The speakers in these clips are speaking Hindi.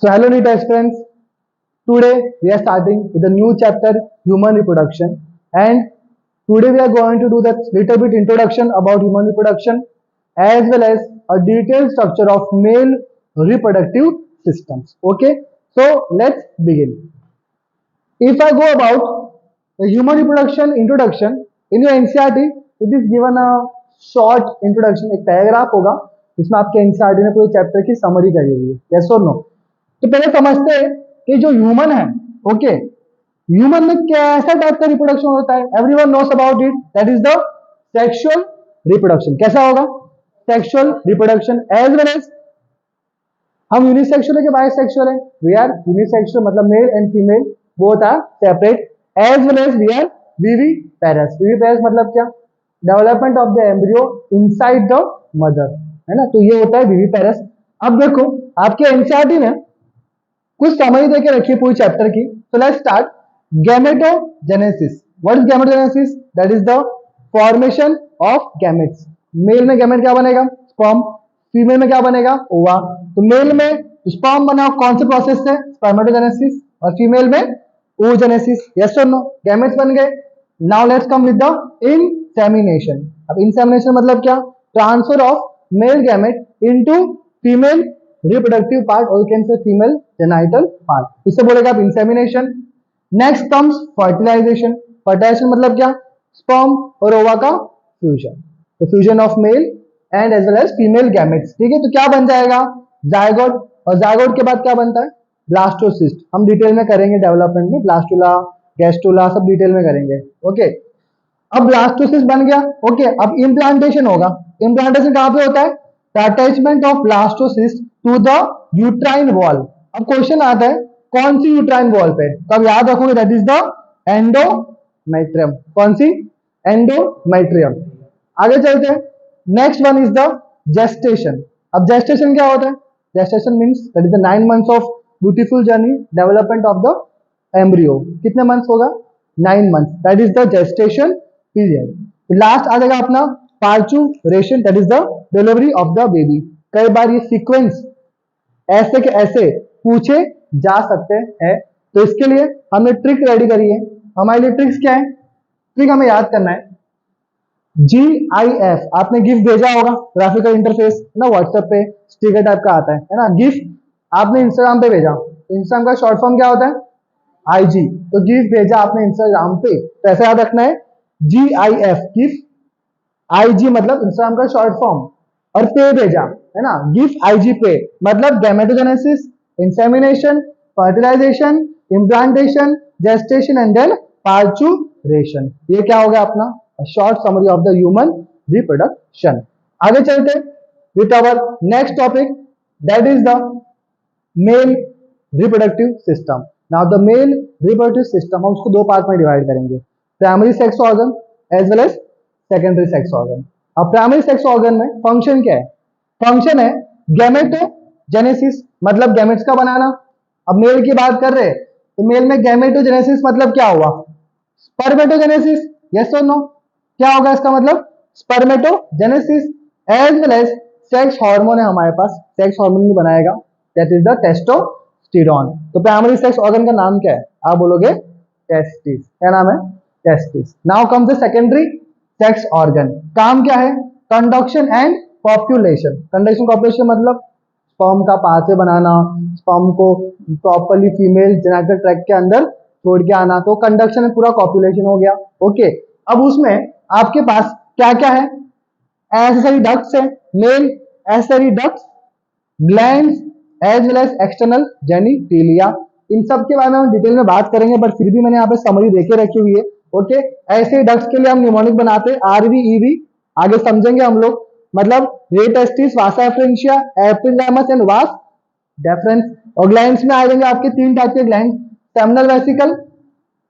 So hello new test friends. Today we are starting with a new chapter, human reproduction, and today we are going to do that little bit introduction about human reproduction as well as a detailed structure of male reproductive systems. Okay, so let's begin. If I go about the human reproduction introduction in your NCERT, it is given a short introduction, एक पैराग्राफ होगा जिसमें आपके एनसीईआरटी ने पूरे चैप्टर की समरी करी हुई है, यस और नो। तो पहले समझते हैं कि जो ह्यूमन है, ओके, ह्यूमन में कैसा टाइप का रिप्रोडक्शन होता है? Everyone knows about it, that is the sexual reproduction. कैसा होगा? Sexual reproduction as well as हम यूनिसेक्सुअल है कि बाइसेक्सुअल है? वी आर यूनिसेक्सुअल, मतलब male and female both are separate, as well as we are viviparous. Viviparous मतलब क्या? Development of the embryo inside the mother, है ना? तो ये होता है विविपेरस। अब देखो आपके एनसीईआरटी ने कुछ समरी देके रखी है पूरी चैप्टर की। So let's start. Gametogenesis. What is gametogenesis? That is the formation of gametes. Male में गैमेट क्या बनेगा? स्पर्म। फीमेल में क्या बनेगा? ओवा। तो मेल में स्पर्म बना कौन से प्रोसेस से? स्पर्मेटोजेनेसिस। और फीमेल में oogenesis। यस और नो? गैमेट्स बन गए। Now let's come with the insemination. अब इंसेमिनेशन मतलब क्या? Transfer of male gamete into female reproductive part, और you can say female genital part, इससे बोलेगा आप insemination. Next comes fertilisation. Fertilisation मतलब क्या? स्पर्म और ओवा का फ्यूजन, तो fusion of male and as well as female gametes. ठीक है, तो क्या बन जाएगा? जायगोट। और जायगोट के बाद क्या बनता है? ब्लास्टोसिस्ट। हम डिटेल में करेंगे डेवलपमेंट में, ब्लास्टुला, गैस्टुला सब डिटेल में करेंगे। ओके, अब ब्लास्टोसिस्ट बन गया। ओके, अब इम्प्लांटेशन होगा। इम्प्लांटेशन कहां पे होता है? The attachment of blastocyst to the uterine wall. अब क्वेश्चन आता है कौन सी यूट्राइन वॉल पे? तो अब याद रखोगे दैट इज द एंडोमेट्रियम। कौन सी? एंडोमेट्रियम। आगे चलते हैं। Next one is the gestation. अब जेस्टेशन क्या होता है? Gestation means that is the 9 months of beautiful journey development of the embryo. कितने मंथ्स होगा? 9 months, that is the gestation period. Last आ जाएगा अपना parturition, that is the delivery of the baby. कई बार ये सीक्वेंस ऐसे के ऐसे पूछे जा सकते हैं, तो इसके लिए हमने ट्रिक रेडी करी है। हमारे लिए ट्रिक्स क्या है? ट्रिक हमें याद करना है GIF। आपने गिफ भेजा होगा, ग्राफिकल इंटरफेस ना, व्हाट्सएप पे स्टिकर टाइप का आता है ना। गिफ आपने इंस्टाग्राम पे भेजा, इंस्टाग्राम का शॉर्ट फॉर्म क्या होता है? IG। तो गिफ भेजा आपने इंस्टाग्राम पे, तो ऐसा याद रखना है GIF, गिफ। IG मतलब इंस्टाग्राम का शॉर्ट फॉर्म, और पे भेजा, है ना, गिफ IG पे, मतलब gametogenesis, insemination, fertilisation, implantation, gestation and then parturition. ये क्या हो गया अपना short summary of the human reproduction. आगे चलते with our next topic, that is the male reproductive system. Now the male reproductive system हम उसको दो पार्ट में डिवाइड करेंगे, primary sex organ as well as secondary sex organ. अब प्राइमरी सेक्स ऑर्गन में फंक्शन क्या है? फंक्शन है गैमेटोजेनेसिस, मतलब गैमेट्स का बनाना। अब मेल की बात कर रहे हैं तो मेल में गैमेटोजेनेसिस मतलब क्या हुआ? स्पर्मेटोजेनेसिस। यस और नो? क्या होगा इसका मतलब? Spermatogenesis. As well as sex hormone है हमारे पास, सेक्स हार्मोन भी बनाएगा, दैट इज द टेस्टोस्टेरोन। तो प्राइमरी सेक्स ऑर्गन का नाम क्या है? आप बोलोगे टेस्टिस। क्या नाम है? Testis. Now comes the secondary sex organ. काम क्या है? Conduction and population. Conduction population मतलब स्पर्म का पाथवे बनाना, स्पर्म को प्रॉपर्ली फीमेल जेनिटल ट्रैक्ट के अंदर छोड़ के आना, तो कंडक्शन में पूरा कॉपुलेशन हो गया। ओके, अब उसमें आपके पास क्या क्या है? एसेसरी डक्ट्स है, male accessory ducts, glands as well as external genitalia. इन सब के बारे में हम डिटेल में बात करेंगे, बट फिर भी मैंने यहाँ पे समरी देके रखी हुई है। ओके, ऐसे डक्ट्स के लिए हम निमोनिक बनाते हैं RV EV, आगे समझेंगे हम लोग। मतलब रे testis, Vasa efferentia, epidermis and vas deference. और ग्लैंड्स में आ जाएंगे आपके 3 टाइप के ग्लैंड, सेमिनल वेसिकल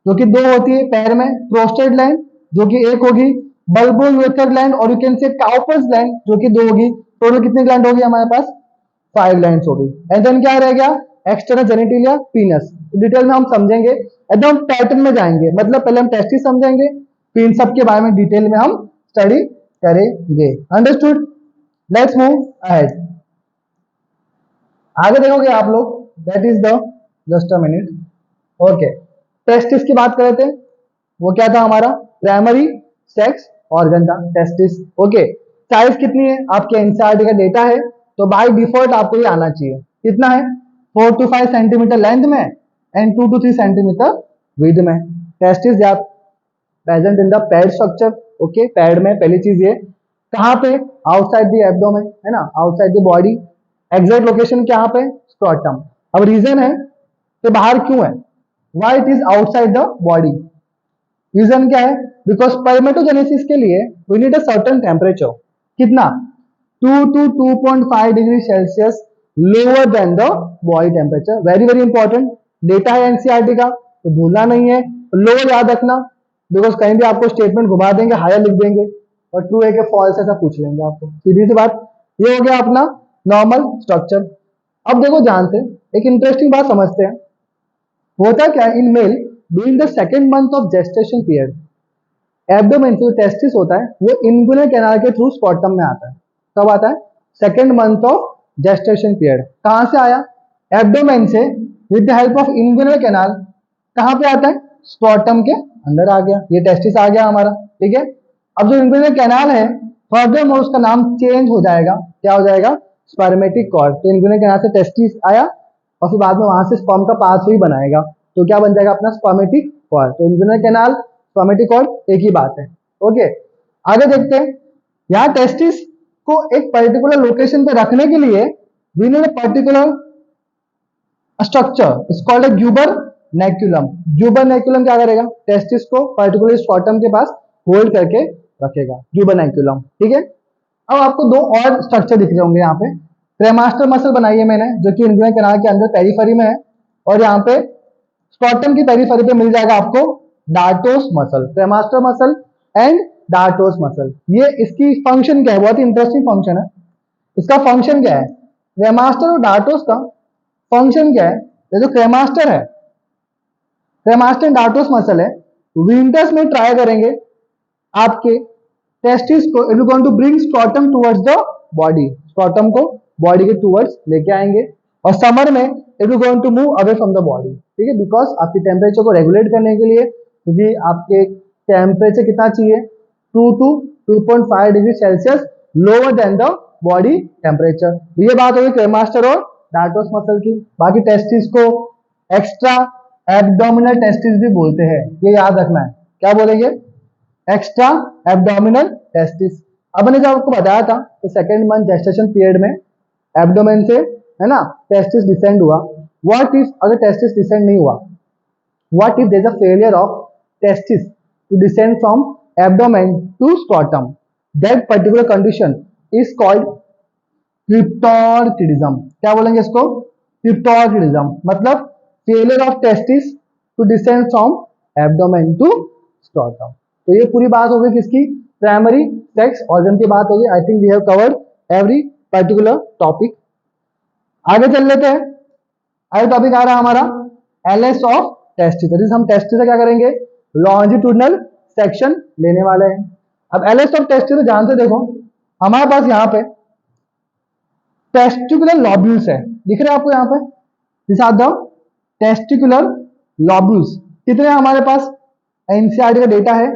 जो कि 2 होती है पैर में, प्रोस्टेट ग्लैंड जो कि 1 होगी, बल्बो यूरेथर ग्लैंड और यू कैन से काउपस ग्लैंड जो कि 2 होगी। टोटल कितनी ग्लैंड होगी हमारे पास? 5 ग्लैंड्स होगी। एंड देन क्या रह गया? External genitalia, पीनस। डिटेल में हम समझेंगे, एकदम पैटर्न में जाएंगे, मतलब पहले हम टेस्टिस समझेंगे, फिर इन सब के बारे में डिटेल में हम स्टडी करेंगे। अंडरस्टूड? Let's move ahead. आगे देखोगे आप लोग that is the, just a minute, okay, testis की बात कर रहे थे, वो क्या था हमारा, प्राइमरी सेक्स ऑर्गन था टेस्टिस। ओके, साइज कितनी है, आपके एनसीईआरटी का डेटा है, तो बाय डिफॉल्ट आपको ये आना चाहिए, कितना है, 4 to 5 सेंटीमीटर लेंथ में एंड 2 to 3 सेंटीमीटर विड्थ में। Testis they are present in the pad structure. Okay, pad में पहली चीज ये, कहाँ पे, आउटसाइड द एब्डोमेन, है ना, outside the body. Exact location क्या पे, स्क्रोटम। अब रीजन है कि बाहर क्यों है, why it is outside the body, reason क्या है, बिकॉज स्पर्मेटोजेनेसिस के लिए we need a certain temperature, कितना, 2 to 2.5 degree Celsius lower than the body temperature. Very very important data है एनसीईआरटी का, तो भूलना नहीं है, लोअर याद रखना, बिकॉज कहीं भी आपको स्टेटमेंट घुमा देंगे, हायर लिख देंगे और ट्रू है कि फॉल्स ऐसा पूछ लेंगे आपको, सीधी सी बात। ये हो गया अपना नॉर्मल स्ट्रक्चर। अब देखो ध्यान से, एक इंटरेस्टिंग बात समझते हैं, होता क्या है in male during the second month of gestation period, abdomen से जो टेस्टिस होता है वो इन्गुइनल कैनाल के थ्रू स्कॉटम में आता है। कब आता है, second month of gestation period. कहां से आया, एब्डोमेन से with the help of inguinal canal, कहां पे आता है, स्कॉटम के अंदर आ गया, ये टेस्टिस आ गया हमारा, ठीक है। अब जो इन्गुइनल कैनाल है, फर्दर मोर उसका नाम चेंज हो जाएगा, क्या हो जाएगा, स्पर्मेटिक कॉर्ड। तो इन्गुइनल कैनाल से टेस्टिस आया और फिर बाद में वहां से स्पर्म का पाथवे बनाएगा, तो क्या बन जाएगा अपना स्पर्मेटिक कॉर्ड। तो इन्गुइनल कैनाल, स्पर्मेटिक कॉर्ड एक ही बात है। ओके, आगे देखते हैं, यहाँ टेस्टिस को एक पर्टिकुलर लोकेशन पे रखने के लिए we need a particular structure, it's called a gubernaculum. Gubernaculum क्या करेगा, टेस्टिस को पर्टिकुलर स्कॉटम के पास होल्ड करके रखेगा, ग्यूबर नेक्युलम, ठीक है। अब आपको दो और स्ट्रक्चर दिख रहे होंगे यहाँ पे, क्रेमास्टर मसल बनाई है मैंने, जो कि इन्गुइनल कैनाल के अंदर पेरिफेरी में है, और यहाँ पे स्कॉटम की पेरिफेरी पे मिल जाएगा आपको dartos muscle, cremaster muscle and dartos muscle. ये इसकी फंक्शन क्या है, बहुत ही इंटरेस्टिंग फंक्शन है। इसका फंक्शन क्या है, क्रेमास्टर और डार्टोस का फंक्शन क्या है, ये जो क्रेमास्टर है, क्रेमास्टर एंड डार्टोस मसल है, विंटर्स में ट्राई करेंगे आपके टेस्टिस को, it is going to bring scrotum towards the body, scrotum को बॉडी के टुवर्ड्स लेके आएंगे, और समर में it is going to move away from the body, ठीक है, बिकॉज आपके टेम्परेचर को रेगुलेट करने के लिए, क्योंकि आपके टेम्परेचर कितना चाहिए, 2 to 2.5 degree Celsius lower than the body temperature. ये बात होगी क्रेमास्टर और डार्टोस मसल की। बाकी टेस्टिस को एक्स्ट्रा एब्डोमिनल टेस्टिस भी बोलते हैं, ये याद रखना है, क्या बोलेंगे, एक्स्ट्रा एब्डोमिनल टेस्टिस। अब मैंने जब आपको बताया था कि सेकेंड मंथ जेस्टेशन पीरियड में एब्डोमेन से, है ना, टेस्टिस डिसेंड हुआ। व्हाट इफ अगर टेस्टिस डिसेंड नहीं हुआ, what if there is a failure of testis to descend from abdomen to scrotum, that particular condition is called cryptorchidism. क्या बोलेंगे इसको, क्रिप्टोर्किडिज्म, मतलब failure of testis to descend from abdomen to scrotum. तो ये पूरी बात हो गई किसकी, प्राइमरी सेक्स ऑर्गन की बात होगी। I think we have covered every particular topic. आगे चल लेते हैं, आगे टॉपिक आ रहा है हमारा एलएस ऑफ टेस्टिस। हम टेस्टिस से क्या करेंगे, लॉन्जिट्यूडनल सेक्शन लेने वाले हैं। अब एलएस ऑफ टेस्टिस ध्यान से देखो, हमारे पास यहाँ पे टेस्टिकुलर लॉब्यूल्स है, दिख रहे हैं आपको यहाँ पे, दिस आर द टेस्टिकुलर लॉब्यूल्स। कितने हमारे पास, एनसीईआरटी का डेटा है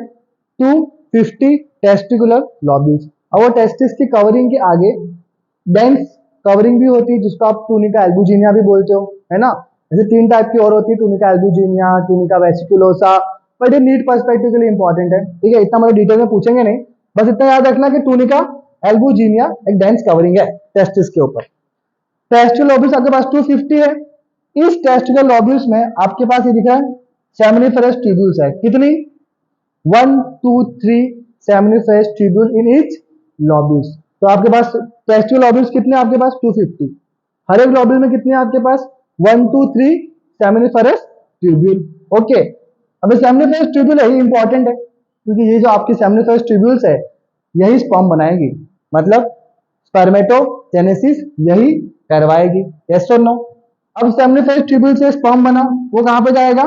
250 टेस्टिकुलर लॉब्यूल्स। और वो टेस्टिस की कवरिंग के आगे डेंस कवरिंग भी होती है, जिसको आप टूनिका एल्बुजिनिया भी बोलते हो, है ना। जैसे 3 टाइप की और होती है, टूनिका एल्बुजिनिया, टूनिका वेसिकुलोसा, बट ये नीट पर्सपेक्टिव के लिए इंपॉर्टेंट है, ठीक है, इतना मुझे डिटेल में पूछेंगे नहीं, बस इतना याद रखना कि टूनिका एल्बुजिनिया एक डेंस कवरिंग है टेस्टिस के ऊपर। टेस्टिकुलर लॉब्यूल्स आपके पास 250 है। इस टेस्टिकुलर लॉब्यूल्स में आपके पास ये दिख रहा है सेमिनिफेरस ट्यूब्यूल्स है, कितनी, 1 2 3 सेमिनिफेरस ट्यूब्यूल इन ईच लॉब्यूल्स। तो आपके पास टेस्टिकुलर लॉब्यूल्स कितने, आपके पास 250, हर एक लॉब्यूल में कितने आपके पास 1 2 3 सेमिनिफेरस ट्यूब्यूल। ओके, अब सेमिनिफेरस ट्यूब्यूल यही इंपॉर्टेंट है, क्योंकि ये जो आपकी सेमिनिफेरस ट्यूब्यूल्स है यही स्पर्म बनाएगी, मतलब स्पर्मेटोजेनेसिस यही करवाएगी, यस और नो। अब सेमिनिफेरस ट्यूब्यूल से स्पर्म बना, वो कहां पे जाएगा,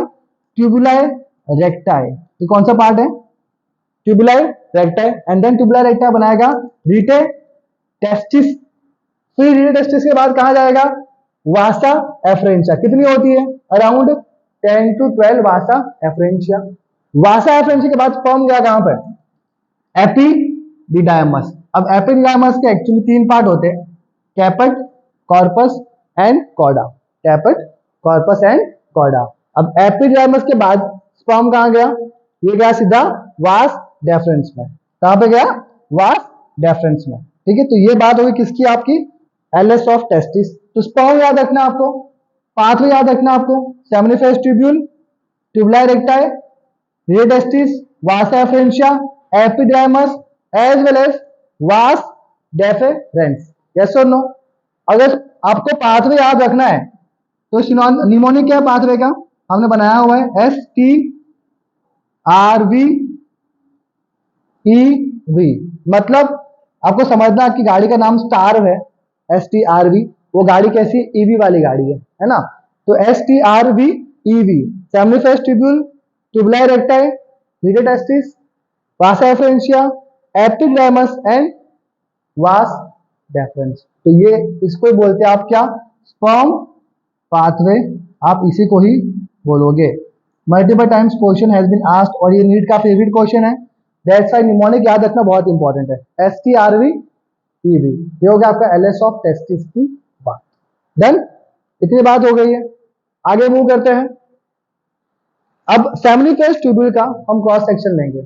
ट्यूबुलाए रेक्टाए, ये कौन सा पार्ट है, ट्यूबुलाए रेक्टाए, एंड देन ट्यूबुलाए रेक्टाए बनाएगा रीटे टेस्टिस। फिर रीटे टेस्टिस के बाद कहां जाएगा, वासा एफरेंशिया कितनी होती है? Around 10 to 12 Vasa efferentia. Vasa efferentia के बाद स्पर्म गया कहां पर? एपिडिडाइमस। अब एपिडिडाइमस के एक्चुअली 3 पार्ट होते हैं, caput, corpus and cauda. Caput, corpus and cauda. अब एपिडिडाइमस के बाद स्पर्म कहां गया? ये गया सीधा वास डेफरेंस में। कहां पे गया? वास डेफरेंस में। ठीक है, तो ये बात होगी किसकी? आपकी एलएस ऑफ टेस्टिस। तो स्पर्म याद रखना आपको, पाथवे याद रखना आपको, seminiferous tubule, tubular recti, testis, vas efferentia, epididymis as well as vas deferens. Yes और नो? अगर आपको पाथवे याद रखना है तो निमोनिक क्या पाथवे का हमने बनाया हुआ है? STRV। मतलब आपको समझना कि गाड़ी का नाम स्टार है, STRV। वो गाड़ी कैसी? ईवी वाली गाड़ी है ना? तो STRV EV, seminiferous tubule, tubular recti, testis, vas efferentia, epididymis and vas deferens. तो ये इसको बोलते हैं आप क्या? Sperm pathway. आप इसी को ही बोलोगे। Multiple times question has been asked और ये नीट का फेवरेट क्वेश्चन है। दैट्स व्हाई निमोनिक याद रखना बहुत इंपॉर्टेंट है। STRV EV, ये हो गया आपका एलएस ऑफ टेस्टिस की बात। डन? इतनी बात हो गई है, आगे मूव करते हैं। अब सेमिनिफेरस ट्यूब्यूल का हम क्रॉस सेक्शन लेंगे।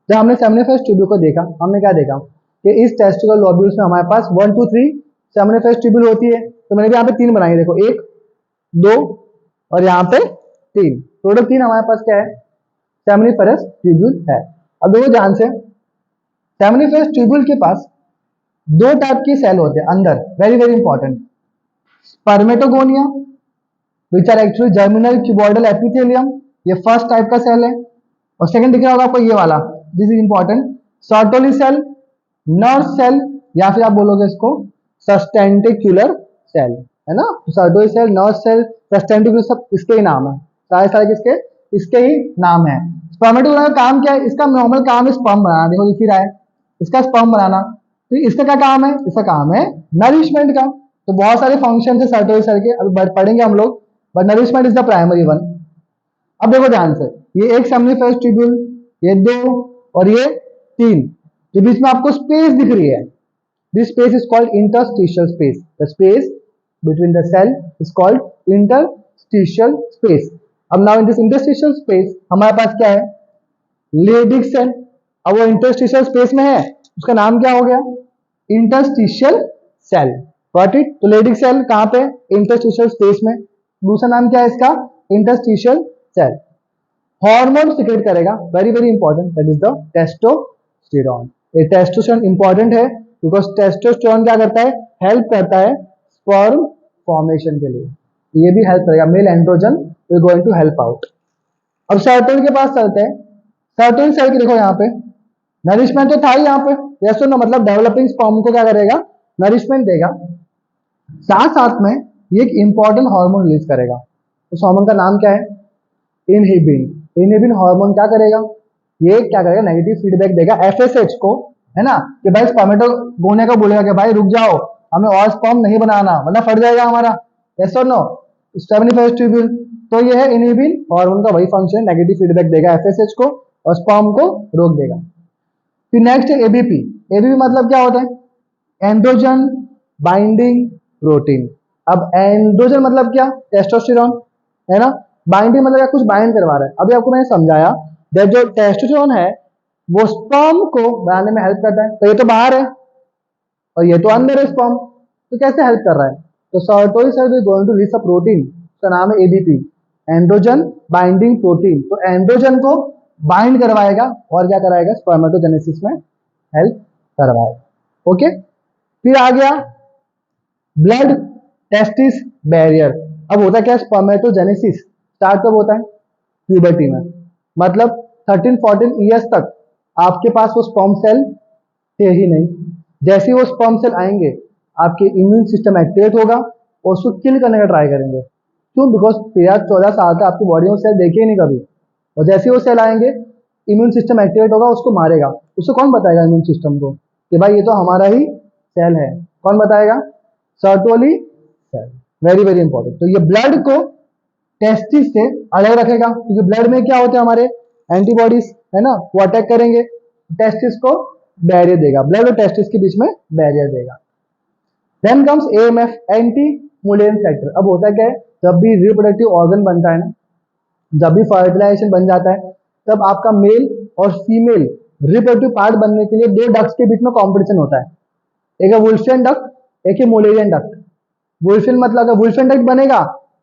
जब हमने सेमिनिफेरस ट्यूब्यूल को देखा, हमने क्या देखा कि इस टेस्टिकल लोब्यूल्स में हमारे पास 1 2 3 सेमिनिफेरस ट्यूब्यूल होती है। तो मैंने भी यहाँ पे 3 बनाई है, देखो 1 2 और यहाँ पे 3, टोटल 3 हमारे पास क्या है? सेमिनिफेरस ट्यूब्यूल है। अब देखो ध्यान से, सेमिनिफेरस ट्यूब्यूल के पास 2 टाइप के सेल होते हैं अंदर, very very important. Spermatogonia which are actually germinal cuboidal epithelium, ये फर्स्ट टाइप का सेल है। और सेकंड दिख रहा होगा आपको ये वाला, this is important, Sertoli cell, nerve cell, या फिर आप बोलोगे इसको सस्टेंटिकुलर सेल, है ना? तो सर्टोली सेल, नर्व सेल, सस्टेंटिकुलर, सब इसके ही नाम है, सारे सारे किसके? इसके ही नाम है। स्पर्मेटोगोनिया का काम क्या है? इसका नॉर्मल काम है स्पर्म बनाना, देखो दिख ही रहा है, इसका स्पर्म बनाना। तो इसका क्या काम है? इसका काम है नरिशमेंट का। तो बहुत सारे फंक्शन है सर्टोली सेल के, अभी पढ़ेंगे हम लोग, but nourishment is the primary one. अब देखो ध्यान से, ये एक सेमिनिफेरस ट्यूब्यूल, ये 2 और ये 3, जो बीच में आपको स्पेस दिख रही है, this space is called interstitial space. The space between the cell is called interstitial space. अब now in this interstitial space हमारे पास क्या है? Leydig cell. अब वो इंटरस्टिशियल स्पेस में है, उसका नाम क्या हो गया? Interstitial cell. Got it? तो लेडिक सेल कहां पे? इंटरस्टिशियल स्पेस में। दूसरा नाम क्या है इसका? Interstitial cell. हार्मोन सिक्रेट करेगा, very very important, that is the testosterone. ये टेस्टोस्टेरोन इंपॉर्टेंट है बिकॉज टेस्टोस्टेरोन क्या करता है? हेल्प करता है स्पर्म फॉर्मेशन के लिए, ये भी हेल्प करेगा। Male androgen will going to help out. अब सर्टोल के पास चलते हैं। सर्टोल सेल की देखो यहाँ पे नरिशमेंट तो था ही यहाँ पे, यस नो? मतलब डेवलपिंग स्पर्म को क्या करेगा? नरिशमेंट देगा। साथ साथ में ये एक इंपॉर्टेंट हार्मोन रिलीज करेगा। उस हार्मोन का नाम क्या है? इनहिबिन। इनहिबिन हार्मोन क्या करेगा? ये क्या करेगा? नेगेटिव फीडबैक देगा एफएसएच को, है ना? कि भाई स्पर्मेटोगोनिया को बोलेगा कि भाई रुक जाओ, हमें और स्पर्म नहीं बनाना वरना फट जाएगा हमारा, यस और नो? सेमिनिफेरस ट्यूब्यूल, तो ये है इनहिबिन हार्मोन का वही फंक्शन, नेगेटिव फीडबैक देगा एफएसएच को और स्पर्म को रोक देगा। फिर नेक्स्ट है एबीपी। एबीपी मतलब क्या होता है? Androgen binding protein. अब एंड्रोजन मतलब क्या? टेस्टोस्टेरोन, है ना? बाइंडिंग मतलब कुछ बाइंड करवा रहा है। अभी आपको मैंने समझाया दैट जो टेस्टोस्टेरोन है वो स्पर्म को बनाने में हेल्प करता है। तो ये तो बाहर है और ये तो अंदर है स्पर्म, तो कैसे हेल्प कर रहा है? तो Sertoli cell is going to release a protein, उसका नाम है एबीपी, एंड्रोजन बाइंडिंग प्रोटीन। तो एंड्रोजन को बाइंड करवाएगा और क्या कराएगा? स्पर्मेटोजेनेसिस में हेल्प करवाएगा। ओके, फिर आ गया ब्लड टेस्टिस बैरियर। अब होता क्या? स्पर्मेटोजेनेसिस स्टार्ट कब होता है? प्यूबर्टी में, मतलब 13-14 ईयर्स तक आपके पास वो स्पर्म सेल थे ही नहीं। जैसे ही वो स्पर्म सेल आएंगे आपके इम्यून सिस्टम एक्टिवेट होगा और उसको किल करने का ट्राई करेंगे। क्यों? बिकॉज 13-14 साल तक आपकी बॉडी में सेल देखे ही नहीं कभी, और जैसे ही वो सेल आएंगे इम्यून सिस्टम एक्टिवेट होगा, उसको मारेगा। उसको कौन बताएगा इम्यून सिस्टम को कि भाई ये तो हमारा ही सेल है? कौन बताएगा? Sertoli cell. Very very important. तो ये ब्लड को टेस्टिस से अलग रखेगा, क्योंकि ब्लड में क्या होते हैं हमारे एंटीबॉडीज, है ना, वो अटैक करेंगे, टेस्टिस को बैरियर देगा, ब्लड और टेस्टिस के बीच में बैरियर देगा। Then comes AMF, anti Mullerian factor. अब होता क्या है, जब भी रिप्रोडक्टिव ऑर्गन बनता है ना, जब भी फर्टिलाइजेशन बन जाता है, तब आपका मेल और फीमेल रिप्रोडक्टिव पार्ट बनने के लिए दो डक्ट्स के बीच में कंपटीशन होता है, एक है वुल्फियन डक्ट, एक है मुलेरियन डक्ट। वुल्फियन मतलब अगर वुल्फियन डक्ट बनेगा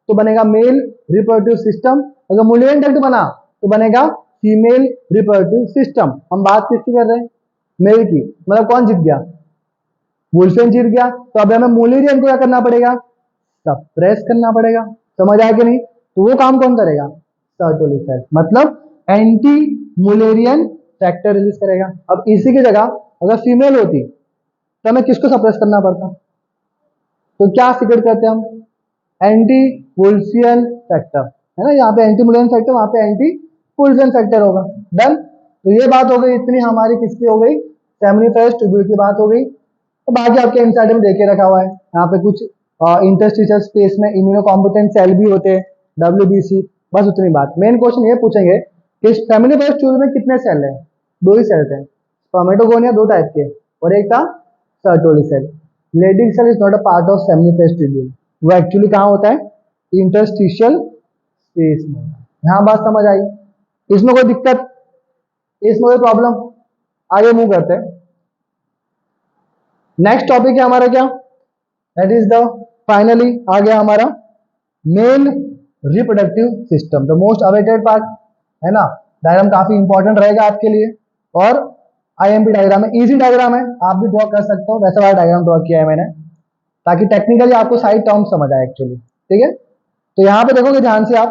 तो बनेगा मेल रिप्रोडक्टिव सिस्टम, अगर मुलेरियन डक्ट बना तो बनेगा फीमेल रिप्रोडक्टिव सिस्टम। हम बात किसकी कर रहे हैं, मेल की, मतलब कौन जीत गया, वुल्फियन जीत गया। तो अब हमें मुलेरियन को क्या करना पड़ेगा, सप्रेस करना पड़ेगा। समझ आया कि नहीं, तो वो काम कौन करेगा, सर्टोलिफेस, मतलब एंटी मुलेरियन फैक्टर रिलीज करेगा। अब इसी की जगह अगर फीमेल होती तो हमें किसको सप्रेस करना पड़ता, तो क्या सीक्रेट करते हैं हम, एंटी वुल्फियन फैक्टर, है ना, यहाँ पे एंटी मुलेरियन फैक्टर, वहां पे एंटी वुल्फियन फैक्टर होगा। डन। तो ये बात हो गई, इतनी हमारी किसकी हो गई, सेमिनिफेरस ट्यूब्यूल की बात हो गई। तो बाकी आपके इंसाइड में देखे रखा हुआ है, यहाँ पे कुछ इंटरस्टिशियल स्पेस में इम्यूनो कॉम्पिटेंट सेल भी होते हैं, WBC। बस उतनी बात। मेन क्वेश्चन ये पूछेंगे कि सेमिनिफेरस ट्यूब्यूल में कितने सेल हैं, दो ही सेल थे, स्पर्मेटोगोनिया दो टाइप के, और एक था Sertoli cell. Leydig cell is not a part of seminiferous tubule, वो एक्चुअली कहाँ होता है, इंटरस्टिशियल स्पेस में। यहाँ बात समझ आई, इसमें कोई दिक्कत, इसमें कोई प्रॉब्लम, आगे मूव करते हैं। नेक्स्ट टॉपिक है हमारा क्या, दैट इज द फाइनली आ गया हमारा mail reproductive system, the most awaited part, है ना। डायग्राम काफी इंपॉर्टेंट रहेगा आपके लिए, और IMP डायग्राम है, इजी डायग्राम है, आप भी ड्रॉ कर सकते हो, वैसा वाला डायग्राम ड्रॉ किया है मैंने, ताकि टेक्निकली आपको सारी टर्म समझ आए एक्चुअली, ठीक है। तो यहाँ पे देखोगे ध्यान से आप,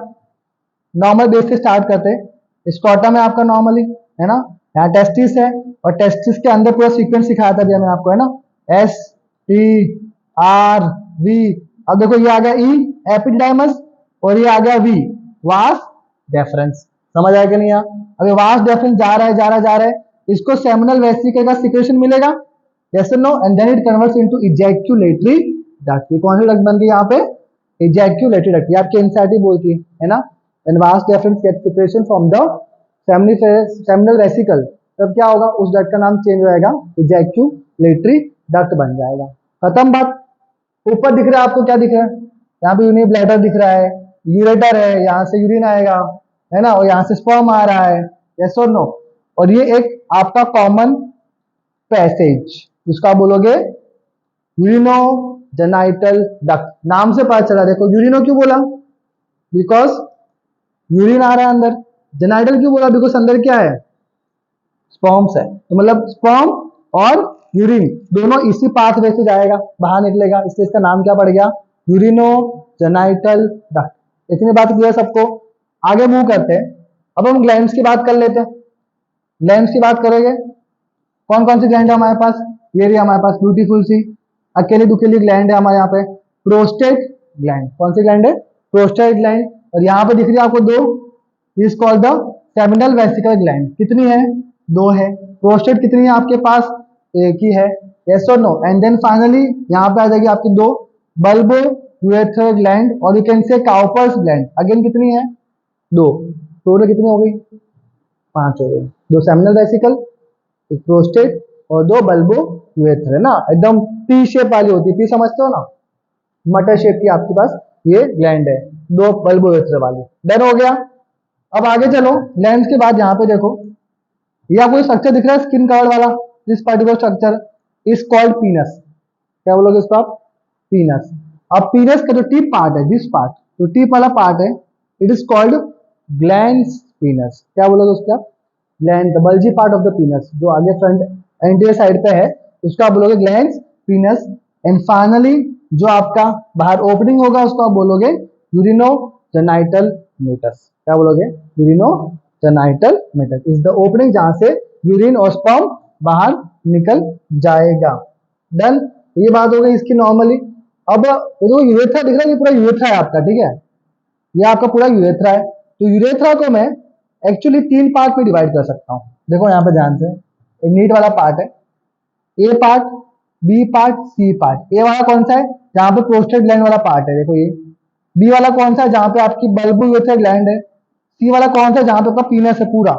नॉर्मल बेस से स्टार्ट करते हैं, स्कॉटम है आपका नॉर्मली, है ना, यहाँ टेस्टिस है, और टेस्टिस के अंदर पूरा सीक्वेंस सिखाया था मैंने आपको, है ना, STRV। अब देखो ये आ गया E, एपिडिडाइमस, और ये आ गया V, वास डेफरेंस। समझ आया कि नहीं यार, अभी वास डेफरेंस जा रहा है जा रहा है जा रहा है, इसको सेमिनल वेसिकल का सिक्रेशन मिलेगा, yes or no, and then it converts into ejaculatory duct। ये कौन सी डक्ट बन गई यहाँ पे, ejaculatory duct, ये आपकी एनसीईआरटी बोलती है ना। when vas deferens gets secretion from the seminal vesicle, तब क्या होगा, उस डक्ट का नाम चेंज हो जाएगा, ejaculatory duct बन जाएगा। खत्म बात। ऊपर दिख रहा है आपको, क्या दिख रहा है, यहाँ पे यूनि ब्लैडर दिख रहा है, यूरेटर है, यहाँ से यूरिन आएगा, है ना, और यहाँ से स्पर्म आ रहा है, yes or no। और ये एक आपका कॉमन पैसेज, जिसको आप बोलोगे यूरिनोजेनाइटल डक्ट, नाम से पता चला। देखो यूरिनो क्यों बोला, बिकॉज यूरिन आ रहा है अंदर। जेनाइटल क्यों बोला, बिकॉज अंदर क्या है, स्पर्म्स है, तो मतलब स्पर्म और यूरिन दोनों इसी पाथवे से जाएगा, बाहर निकलेगा, इसलिए इसका नाम क्या पड़ गया, यूरिनोजेनाइटल डक्ट। इतनी बात क्लियर सबको, आगे मूव करते हैं। अब हम ग्लैंड्स की बात कर लेते हैं। ग्लैंड्स की बात करेंगे, कौन कौन सी ग्लैंड है हमारे पास, ये रही हमारे पास ब्यूटीफुल सी अकेली दुकेली ग्लैंड है हमारे यहाँ पे, प्रोस्टेट ग्लैंड। कौन सी ग्लैंड है, प्रोस्टेट ग्लैंड। और यहाँ पे दिख रही है आपको दो, is called the seminal vesicle gland. कितनी है, दो है। प्रोस्टेट कितनी है आपके पास, एक ही है, यस और नो। एंड देन फाइनली यहाँ पे आ जाएगी आपकी दो, बल्बो यूरेथ्रल ग्लैंड, और यू कैन से काउपर्स ग्लैंड, अगेन कितनी है, दो। टोटल कितनी हो गई, पांच हो गई, दो सेमिनल वेसिकल, एक प्रोस्टेट, और दो बल्बो यूरेथ्रल, है ना, एकदम पी शेप वाली होती है, पी समझते हो ना, मटर शेप की आपके पास ये ग्लैंड है, दो बल्बो यूरेथ्रल वाली। डन हो गया। अब आगे चलो, ग्लैंड के बाद यहाँ पे देखो, ये आपको स्ट्रक्चर दिख रहा है स्किन कवर वाला, this particular structure is called पीनस। क्या बोलोगे इसको आप, पीनस। अब पीनस का जो टिप पार्ट है, दिस पार्ट, जो टिप वाला पार्ट है, इट इज कॉल्ड ग्लैंड्स पीनस। क्या बोलोगे उसके आप, gland, the bulgy part of the पीनस, जो आगे फ्रंट एंटीरियर साइड पे है, उसका आप बोलोगे ग्लैंड्स पीनस। एंड फाइनली जो आपका बाहर ओपनिंग होगा, उसको आप बोलोगे यूरिनोजेनाइटल मेटस। क्या बोलोगे, urinogenital meatus is the opening, जहां से यूरिन और स्पर्म बाहर निकल जाएगा। डन, ये बात हो गई इसकी नॉर्मली। अब ये जो यूरेथ्रा दिख रहा है, ये पूरा यूरेथ्रा है आपका, ठीक है, ये आपका पूरा यूरेथ्रा है। तो यूरेथ्रा को मैं एक्चुअली तीन पार्ट में डिवाइड कर सकता हूँ। देखो यहाँ पे ध्यान से, नीट वाला पार्ट है, A part, B part, C part. A वाला कौन सा है, जहाँ पे प्रोस्टेट ग्लैंड वाला पार्ट है, देखो ये। बी वाला कौन सा है, जहाँ पे आपकी बल्बो यूरेथ्रा ग्लैंड है। सी वाला कौन सा है, जहाँ पे आपका पीनस है पूरा।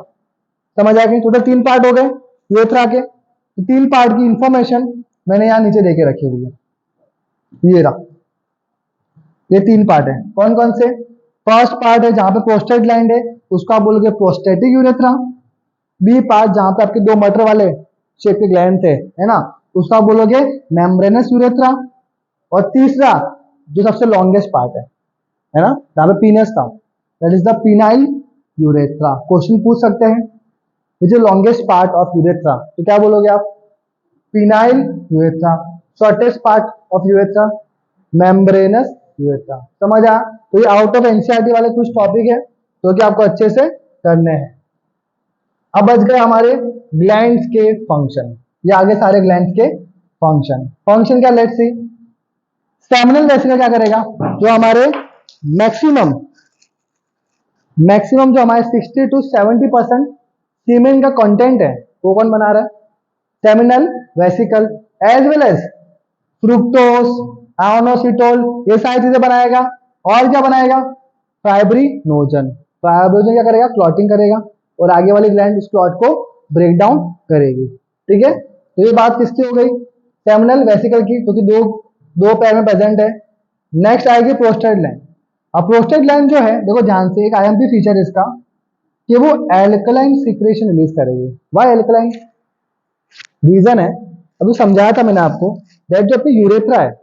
समझ आ गई? टोटल 3 पार्ट हो गए यूरेथ्रा के। तो 3 पार्ट की इंफॉर्मेशन मैंने यहाँ नीचे देके रखी हुई है, ये रहा। ये 3 पार्ट है, कौन कौन से? फर्स्ट पार्ट है जहाँ पे प्रोस्टेट ग्लैंड है, उसको आप बोलोगे प्रोस्टेटिक यूरेथ्रा। बी पार्ट जहाँ पे आपके 2 मटर वाले शेप के ग्लैंड थे, है ना, उसको आप बोलोगे मेम्ब्रेनस यूरेथ्रा। और तीसरा जो सबसे लॉन्गेस्ट पार्ट है ना, जहाँ पे पीनस था, that is the penile urethra. Question पूछ सकते हैं which is longest part of urethra, तो क्या बोलोगे आप? Penile urethra. Shortest part of urethra, membranes urethra. समझ आ? तो ये आउट ऑफ एनसीईआरटी वाले कुछ टॉपिक है तो कि आपको अच्छे से करने हैं। अब बच गए हमारे ग्लैंड्स के फंक्शन। ये आगे सारे ग्लैंड्स के फंक्शन क्या, लेट्स सी। सेमिनल वेसिकल क्या करेगा, जो हमारे मैक्सिमम जो हमारे 60 to 70% सीमेन का कंटेंट है, वो कौन बना रहा है? Seminal vesicle. As well as fructose, inositol, ये सारी चीजें बनाएगा। और क्या बनाएगा? फाइब्रिनोजन। फाइब्रिनोजन क्या करेगा? क्लॉटिंग करेगा, और आगे वाली ग्लैंड उस क्लॉट को ब्रेक डाउन करेगी। ठीक है, तो ये बात किसकी हो गई? सेमिनल वेसिकल की, क्योंकि दो पैर में प्रेजेंट है। नेक्स्ट आएगी प्रोस्टेट ग्लैंड। अब प्रोस्टेट ग्लैंड जो है, देखो ध्यान से, एक आईएमपी फीचर इसका कि वो एल्कलाइन सिक्रेशन रिलीज करेगी। Why alkaline? रीजन है, अभी समझाया था मैंने आपको, दैट जो अपनी यूरेथ्रा है,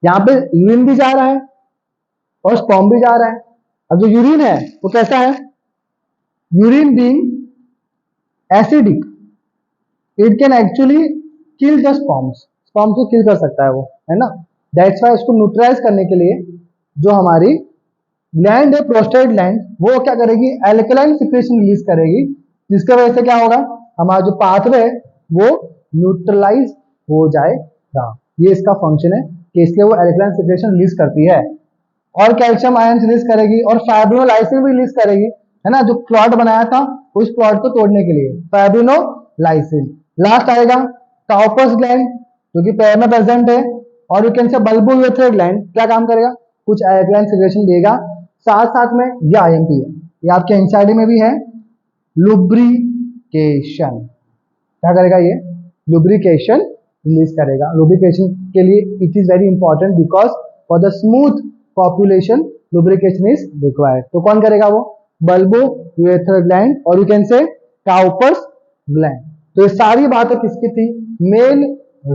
यहाँ पे यूरिन भी जा रहा है और स्पर्म भी जा रहा है। अब जो यूरिन है वो कैसा है? Urine being acidic, it can actually kill the sperms को किल कर सकता है वो, है ना। दैट्स वाई उसको न्यूट्रलाइज करने के लिए जो हमारी ग्लैंड है, प्रोस्टेट ग्लैंड, वो क्या करेगी? एल्कलाइन सिक्रेशन रिलीज करेगी, जिसकी वजह से क्या होगा? हमारा जो पाथवे है वो न्यूट्रलाइज हो जाएगा। ये इसका फंक्शन है कि इसलिए वो एल्कलाइन सिक्रेशन रिलीज करती है। और कैल्शियम आयन रिलीज करेगी, और फाइब्रिनोलाइसिन भी रिलीज करेगी, है ना। जो क्लॉट बनाया था उस क्लॉट को तोड़ने के लिए फाइब्रिनोलाइसिन। लास्ट आएगा काउपर्स ग्लैंड, जो कि पैर में प्रेजेंट है। और यू कैन से बल्बो यूरेथ्रा ग्लैंड क्या काम करेगा? कुछ एल्कलाइन सिक्रेशन देगा। साथ साथ में ये आईएमपी है, ये आपके एनसीईआरटी में भी है, लुब्रिकेशन। क्या करेगा ये? लुब्रिकेशन रिलीज करेगा। लुब्रिकेशन के लिए it is very important, because for the smooth population lubrication is required. तो कौन करेगा वो? बल्बो यूरेथ्रा ग्लैंड, और यू कैन से काउपर्स ग्लैंड। तो ये सारी बातें किसकी थी? मेल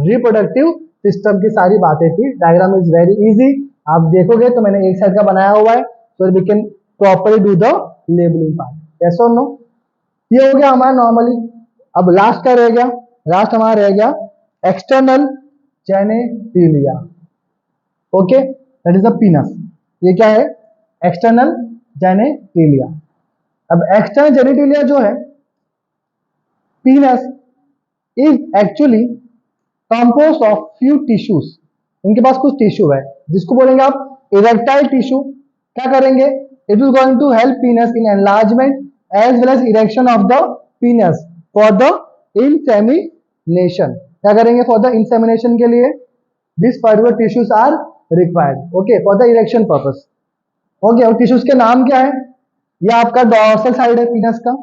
रिप्रोडक्टिव सिस्टम की सारी बातें थी। डायग्राम इज वेरी इजी, आप देखोगे तो मैंने एक साइड का बनाया हुआ है, so we can properly do the labeling part. Yes or no? ये हो गया हमारा नॉर्मली। अब लास्ट का रह गया, लास्ट हमारा रह गया external genitalia. Okay, that is the पीनस। ये क्या है? External genitalia. अब एक्सटर्नल जेनेटिलिया जो है, पीनस is actually composed of few tissues. इनके पास कुछ टिश्यू है, जिसको बोलेंगे आप इरेक्टाइल टिश्यू। क्या करेंगे? It is going to help penis in enlargement as well as erection of the penis for the insemination. क्या करेंगे? फॉर द इंसेमिनेशन के लिए this particular tissues are required, okay, for the erection purpose. Okay, और टिश्यूज के नाम क्या है? ये आपका डॉर्सल साइड है पीनस का,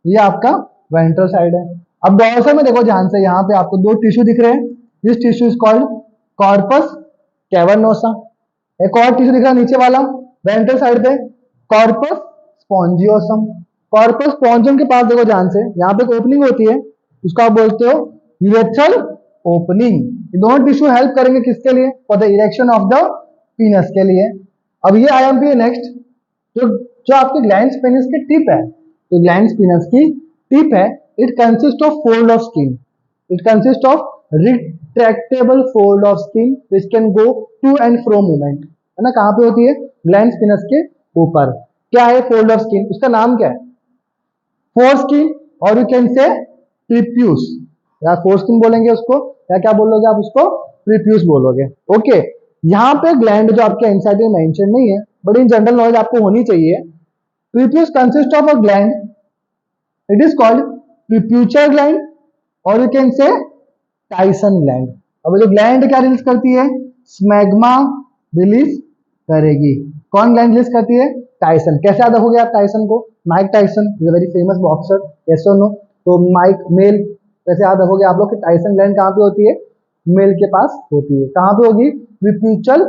ये आपका वेंट्रल साइड है। अब डॉर्सल में देखो ध्यान से, यहाँ पे आपको 2 टिश्यू दिख रहे हैं। This tissue is called corpus cavernosa. एक और टिश्यू दिख रहा है नीचे वाला वेंट्रल साइड पे, कॉर्पस स्पॉन्जियोसम। कॉर्पस स्पॉन्जियम के पास देखो ध्यान से, यहाँ पे एक ओपनिंग होती है, उसको आप बोलते हो यूरेथ्रल ओपनिंग। ये दोनों टिश्यू हेल्प करेंगे किसके लिए? For the erection of the पीनस के लिए। अब ये आईएमपी है नेक्स्ट, जो आपके ग्लैंड्स पेनिस की टिप है, तो ग्लैंड्स पेनिस की टिप है, it consist of fold of skin. It consist of retractable fold of skin which can go to and fro movement, है ना। कहां पे होती है? ग्लैंड्स पेनिस के ऊपर। क्या है फोल्ड ऑफ स्किन? उसका नाम क्या है? फोर स्किन, और यू कैन से प्रीप्यूस, या फोर स्किन बोलेंगे उसको, या क्या बोलोगे आप उसको? प्रीप्यूस बोलोगे। ओके, यहाँ पे ग्लैंड जो आपके एनसीईआरटी में मेंशन नहीं है, बट इन जनरल नॉलेज आपको होनी चाहिए। Prepuce consist of a gland, it is called preputial gland, और you can say Tyson gland. अब जो ग्लैंड क्या रिलीज करती है? स्मैग्मा रिलीज करेगी। कौन ग्लैंड रिलीज करती है? टाइसन। कैसे याद रखोगे आप टाइसन को? Mike Tyson is a very famous boxer, yes और नो? तो माइक मेल कैसे याद रखोगे आप लोग कि टाइसन ग्लैंड कहाँ पे होती है? मेल के पास होती है। कहाँ पे होगी? प्रीफ्यूचल,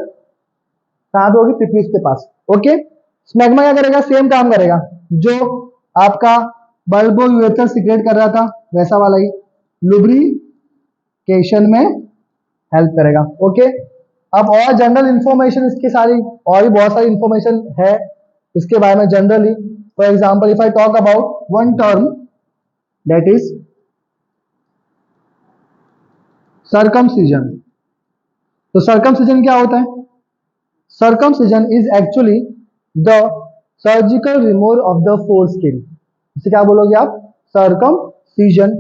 कहाँ पे होगी? प्रीफ्यूज के पास। ओके, स्मैग्मा क्या करेगा? सेम काम करेगा जो आपका बल्बो यूरेथर सीक्रेट कर रहा था, वैसा वाला ही, लुब्रिकेशन में हेल्प करेगा। ओके, अब और जनरल इंफॉर्मेशन इसकी सारी और भी बहुत सारी इंफॉर्मेशन है इसके बारे में generally. For example if I talk about one term that is circumcision. तो सर्कमसिजन क्या होता है? Circumcision is actually the surgical removal of the foreskin. इसे क्या बोलोगे आप? सर्कमसिजन।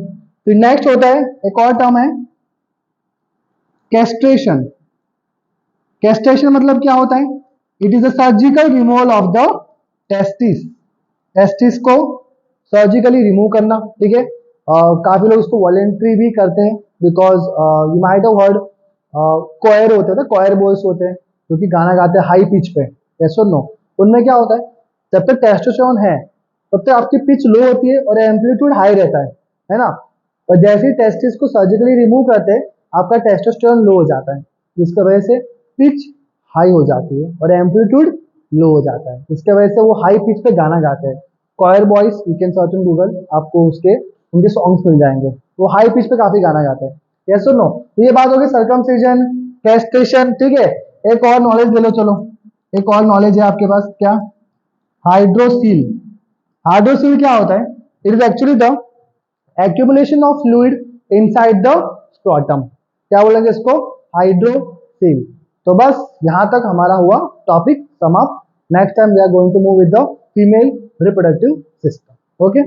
फिर नेक्स्ट होता है एक और टर्म है कैस्ट्रेशन। कैस्ट्रेशन मतलब क्या होता है? It is the surgical removal of the testis. Testis को सर्जिकली रिमूव करना, ठीक है। काफी लोग इसको वॉलेंट्री भी करते हैं because you might have heard choir होते हैं, कोयर बॉयज होते हैं जो कि गाना गाते हैं हाई पिच पे, यस और नो? उनमें क्या होता है, जब तक टेस्टोस्टेरोन है तब तक आपकी पिच लो होती है और एम्पलीट्यूड हाई रहता है ना? और जैसे ही टेस्टिस को सर्जिकली रिमूव करते हैं आपका टेस्टोस्टेरोन लो हो जाता है, जिसकी वजह से पिच हाई हो जाती है और एम्पलीट्यूड लो हो जाता है। इसके वजह से वो हाई पिच पे गाना गाते हैं। Coir boys, you can search in Google, आपको उसके उनके सॉन्ग्स मिल जाएंगे। वो हाई पिच पे काफी गाना गाते हैं, यस और नो? तो ये बात होगी सर्कमसिजन, कैस्ट्रेशन, ठीक है। एक और नॉलेज ले लो, चलो एक और नॉलेज है आपके पास, क्या? हाइड्रोसील। हाइड्रोसील क्या होता है? It is actually the accumulation of fluid inside the scrotum. क्या बोलेंगे इसको? हाइड्रोसील। तो बस यहां तक हमारा हुआ टॉपिक समाप्त। Next time we are going to move with the female reproductive system. Okay.